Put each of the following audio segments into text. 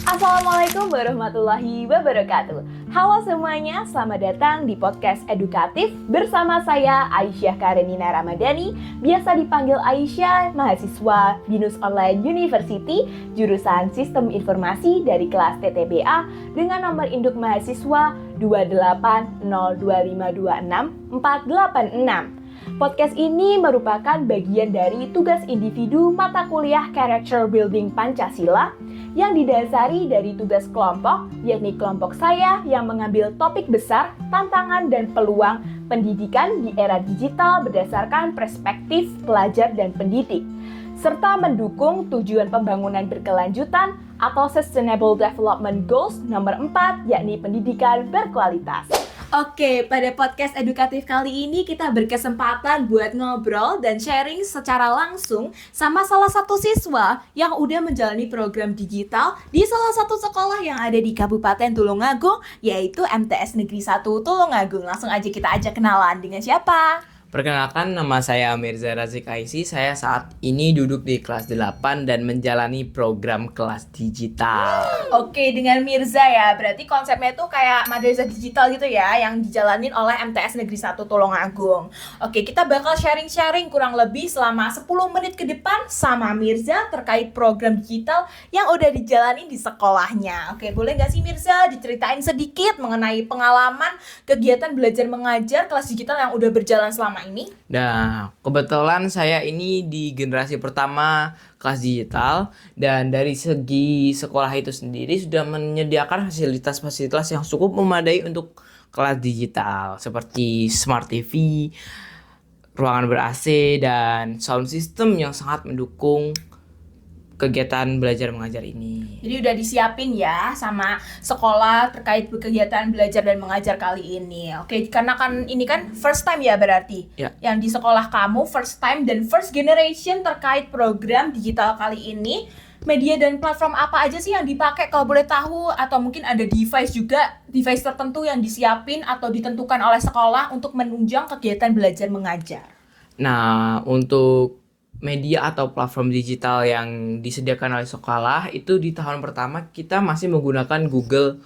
Assalamualaikum warahmatullahi wabarakatuh. Halo semuanya, selamat datang di podcast edukatif bersama saya Aisyah Karenina Ramadhani, biasa dipanggil Aisyah, mahasiswa BINUS Online University, jurusan Sistem Informasi dari kelas TTBA dengan nomor induk mahasiswa 28025264886. Podcast ini merupakan bagian dari tugas individu mata kuliah Character Building Pancasila yang didasari dari tugas kelompok, yakni kelompok saya yang mengambil topik besar, tantangan dan peluang pendidikan di era digital berdasarkan perspektif pelajar dan pendidik, serta mendukung tujuan pembangunan berkelanjutan atau Sustainable Development Goals nomor 4, yakni pendidikan berkualitas. Oke, pada podcast edukatif kali ini kita berkesempatan buat ngobrol dan sharing secara langsung sama salah satu siswa yang udah menjalani program digital di salah satu sekolah yang ada di Kabupaten Tulungagung, yaitu MTS Negeri 1 Tulungagung. Langsung aja kita ajak kenalan dengan siapa? Perkenalkan, nama saya Mirza Razik Aisy. Saya saat ini duduk di kelas 8 dan menjalani program kelas digital. Oke, dengan Mirza ya. Berarti konsepnya itu kayak madrasah digital gitu ya, yang dijalanin oleh MTS Negeri 1 Tulungagung. Oke, kita bakal sharing-sharing kurang lebih selama 10 menit ke depan sama Mirza terkait program digital yang udah dijalanin di sekolahnya. Oke, boleh nggak sih Mirza diceritain sedikit mengenai pengalaman kegiatan belajar mengajar kelas digital yang udah berjalan selama ini? Nah, kebetulan saya ini di generasi pertama kelas digital, dan dari segi sekolah itu sendiri sudah menyediakan fasilitas-fasilitas yang cukup memadai untuk kelas digital seperti Smart TV, ruangan ber-AC, dan sound system yang sangat mendukung kegiatan belajar mengajar ini. Jadi udah disiapin ya sama sekolah terkait kegiatan belajar dan mengajar kali ini. Oke, karena kan ini kan first time ya berarti. Ya. Yang di sekolah kamu first time dan first generation terkait program digital kali ini. Media dan platform apa aja sih yang dipakai kalau boleh tahu? Atau mungkin ada device juga, device tertentu yang disiapin atau ditentukan oleh sekolah untuk menunjang kegiatan belajar mengajar? Nah, untuk media atau platform digital yang disediakan oleh sekolah itu di tahun pertama kita masih menggunakan Google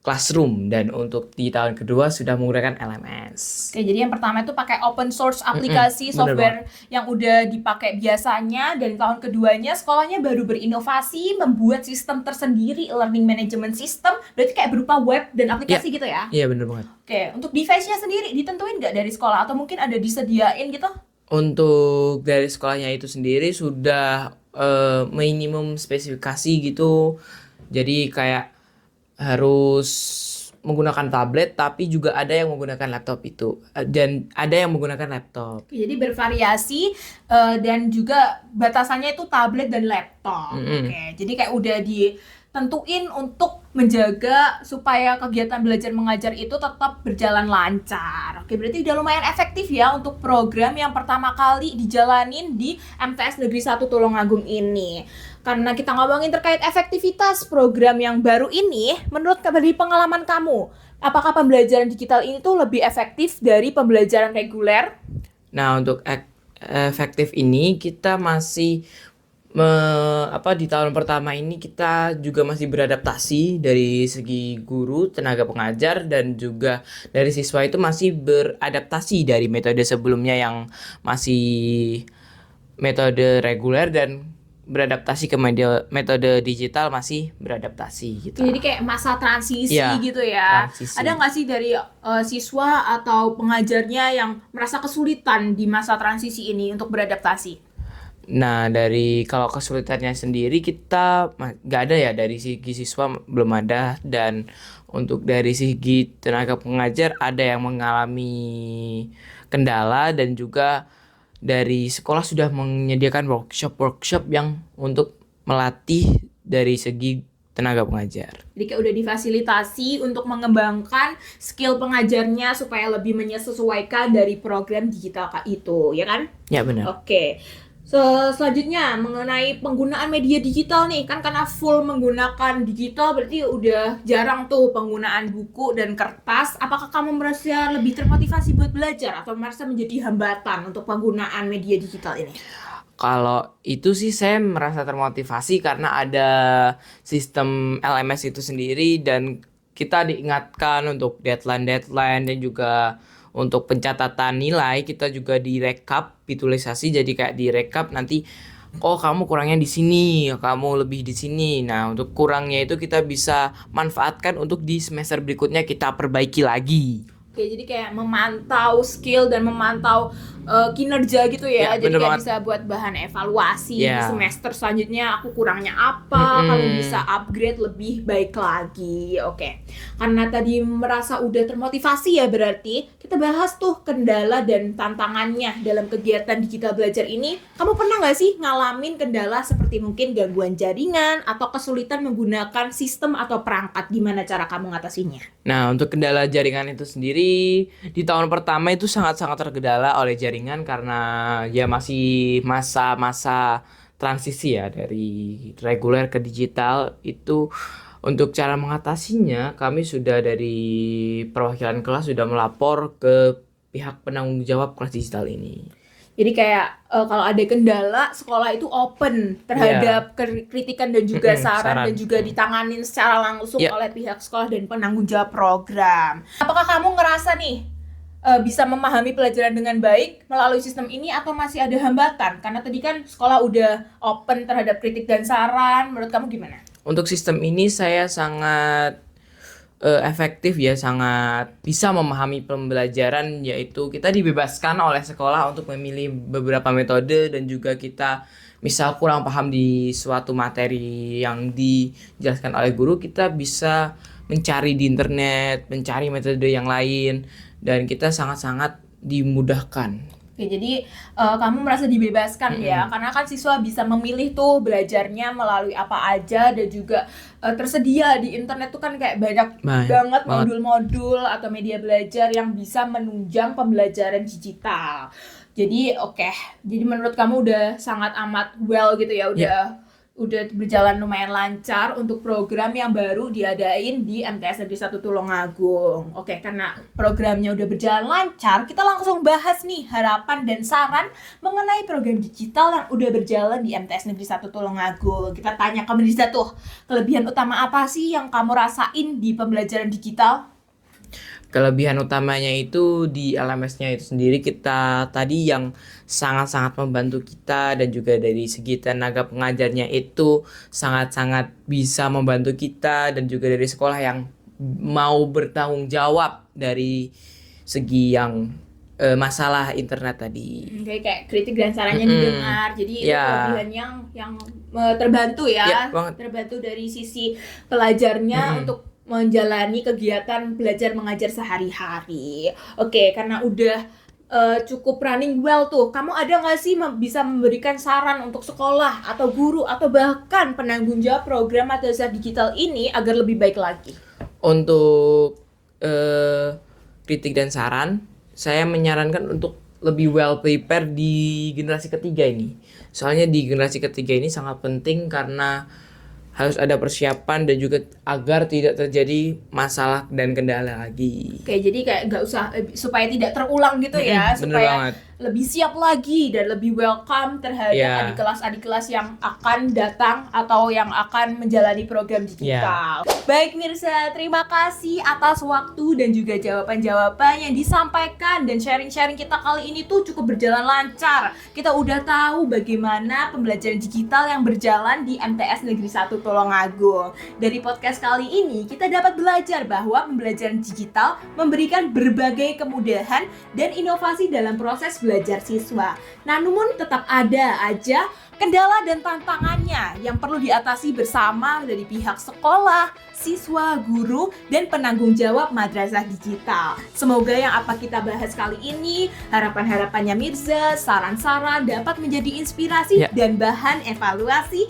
Classroom, dan untuk di tahun kedua sudah menggunakan LMS. Oke, jadi yang pertama itu pakai open source aplikasi software yang udah dipakai biasanya, dan tahun keduanya sekolahnya baru berinovasi membuat sistem tersendiri, learning management system, berarti kayak berupa web dan aplikasi gitu ya? Iya, benar banget. Oke, untuk device-nya sendiri ditentuin nggak dari sekolah atau mungkin ada disediain gitu? Untuk dari sekolahnya itu sendiri sudah minimum spesifikasi gitu. Jadi kayak harus menggunakan tablet, tapi juga ada yang menggunakan laptop itu. Dan ada yang menggunakan laptop. Oke, jadi bervariasi dan juga batasannya itu tablet dan laptop. Oke, jadi kayak udah ditentuin untuk menjaga supaya kegiatan belajar mengajar itu tetap berjalan lancar. Oke, berarti udah lumayan efektif ya untuk program yang pertama kali dijalanin di MTS Negeri 1 Tulungagung ini. Karena kita ngomongin terkait efektivitas program yang baru ini, menurut dari pengalaman kamu, apakah pembelajaran digital ini tuh lebih efektif dari pembelajaran reguler? Nah, untuk efektif ini kita masih di tahun pertama ini kita juga masih beradaptasi dari segi guru, tenaga pengajar, dan juga dari siswa itu masih beradaptasi dari metode sebelumnya yang masih metode reguler, dan beradaptasi ke metode digital masih beradaptasi gitu. Jadi kayak masa transisi gitu ya. Transisi. Ada nggak sih dari siswa atau pengajarnya yang merasa kesulitan di masa transisi ini untuk beradaptasi? Nah, dari kalau kesulitannya sendiri kita nggak ada ya, dari segi siswa belum ada, dan untuk dari segi tenaga pengajar ada yang mengalami kendala, dan juga dari sekolah sudah menyediakan workshop yang untuk melatih dari segi tenaga pengajar. Jadi kayak udah difasilitasi untuk mengembangkan skill pengajarnya supaya lebih menyesuaikan dari program digital itu, ya kan? Ya, benar. Oke. Selanjutnya mengenai penggunaan media digital nih, kan karena full menggunakan digital berarti udah jarang tuh penggunaan buku dan kertas. Apakah kamu merasa lebih termotivasi buat belajar atau merasa menjadi hambatan untuk penggunaan media digital ini? Kalau itu sih saya merasa termotivasi karena ada sistem LMS itu sendiri dan kita diingatkan untuk deadline-deadline dan juga untuk pencatatan nilai kita juga direkap visualisasi jadi kayak direkap nanti oh kamu kurangnya di sini, kamu lebih di sini. Nah, untuk kurangnya itu kita bisa manfaatkan untuk di semester berikutnya kita perbaiki lagi. Oke, jadi kayak memantau skill dan memantau kinerja gitu ya. Ya, Jadi bener kayak banget. bisa buat bahan evaluasi di Ya. semester selanjutnya aku kurangnya apa, Mm-mm. kamu bisa upgrade lebih baik lagi. Oke. Karena tadi merasa udah termotivasi ya berarti kita bahas tuh kendala dan tantangannya dalam kegiatan digital belajar ini. Kamu pernah nggak sih ngalamin kendala seperti mungkin gangguan jaringan atau kesulitan menggunakan sistem atau perangkat? Gimana cara kamu ngatasinya? Nah, untuk kendala jaringan itu sendiri di tahun pertama itu sangat-sangat terkendala oleh jaringan karena ya masih masa-masa transisi ya dari reguler ke digital itu untuk cara mengatasinya kami sudah dari perwakilan kelas sudah melapor ke pihak penanggung jawab kelas digital ini. Jadi kayak kalau ada kendala, sekolah itu open terhadap kritikan dan juga saran dan juga ditanganin secara langsung Iya. oleh pihak sekolah dan penanggung jawab program. Apakah kamu ngerasa nih bisa memahami pelajaran dengan baik melalui sistem ini atau masih ada hambatan? Karena tadi kan sekolah udah open terhadap kritik dan saran. Menurut kamu gimana? Untuk sistem ini saya sangat efektif ya, sangat bisa memahami pembelajaran, yaitu kita dibebaskan oleh sekolah untuk memilih beberapa metode dan juga kita misal kurang paham di suatu materi yang dijelaskan oleh guru, kita bisa mencari di internet, mencari metode yang lain dan kita sangat-sangat dimudahkan. Oke, jadi kamu merasa dibebaskan ya, karena kan siswa bisa memilih tuh belajarnya melalui apa aja dan juga tersedia di internet tuh kan kayak banyak banget modul-modul atau media belajar yang bisa menunjang pembelajaran digital. Jadi jadi menurut kamu udah sangat amat well gitu ya, udah berjalan lumayan lancar untuk program yang baru diadain di MTS Negeri 1 Tulungagung. Oke, karena programnya udah berjalan lancar, kita langsung bahas nih harapan dan saran mengenai program digital yang udah berjalan di MTS Negeri 1 Tulungagung. Kita tanya ke Mirza tuh, kelebihan utama apa sih yang kamu rasain di pembelajaran digital? Kelebihan utamanya itu di LMS-nya itu sendiri kita tadi yang sangat-sangat membantu kita dan juga dari segi tenaga pengajarnya itu sangat-sangat bisa membantu kita dan juga dari sekolah yang mau bertanggung jawab dari segi yang masalah internet tadi. Kayak kritik dan sarannya didengar. Jadi itu kelebihan yang terbantu ya. Terbantu dari sisi pelajarnya untuk menjalani kegiatan belajar mengajar sehari-hari. Oke, karena udah cukup running well tuh, kamu ada nggak sih bisa memberikan saran untuk sekolah atau guru atau bahkan penanggung jawab program madrasah digital ini agar lebih baik lagi? Untuk kritik dan saran, saya menyarankan untuk lebih well prepared di generasi ketiga ini. Soalnya di generasi ketiga ini sangat penting karena harus ada persiapan dan juga agar tidak terjadi masalah dan kendala lagi. Oke, jadi kayak nggak usah supaya tidak terulang gitu ya, supaya lebih siap lagi dan lebih welcome terhadap adik kelas yang akan datang atau yang akan menjalani program digital. Baik Mirza, terima kasih atas waktu dan juga jawaban-jawaban yang disampaikan dan sharing-sharing kita kali ini tuh cukup berjalan lancar. Kita udah tahu bagaimana pembelajaran digital yang berjalan di MTS Negeri 1 Tulungagung. Dari podcast kali ini kita dapat belajar bahwa pembelajaran digital memberikan berbagai kemudahan dan inovasi dalam proses belajar siswa. Namun tetap ada aja kendala dan tantangannya yang perlu diatasi bersama dari pihak sekolah, siswa, guru, dan penanggung jawab madrasah digital. Semoga yang apa kita bahas kali ini, harapan-harapannya Mirza, saran-saran dapat menjadi inspirasi dan bahan evaluasi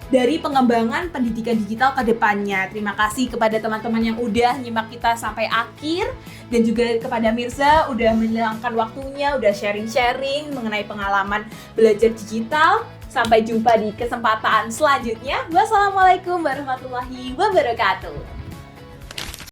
dari pengembangan pendidikan digital ke depannya. Terima kasih kepada teman-teman yang udah nyimak kita sampai akhir dan juga kepada Mirza udah meluangkan waktunya, udah sharing-sharing mengenai pengalaman belajar digital. Sampai jumpa di kesempatan selanjutnya. Wassalamualaikum warahmatullahi wabarakatuh.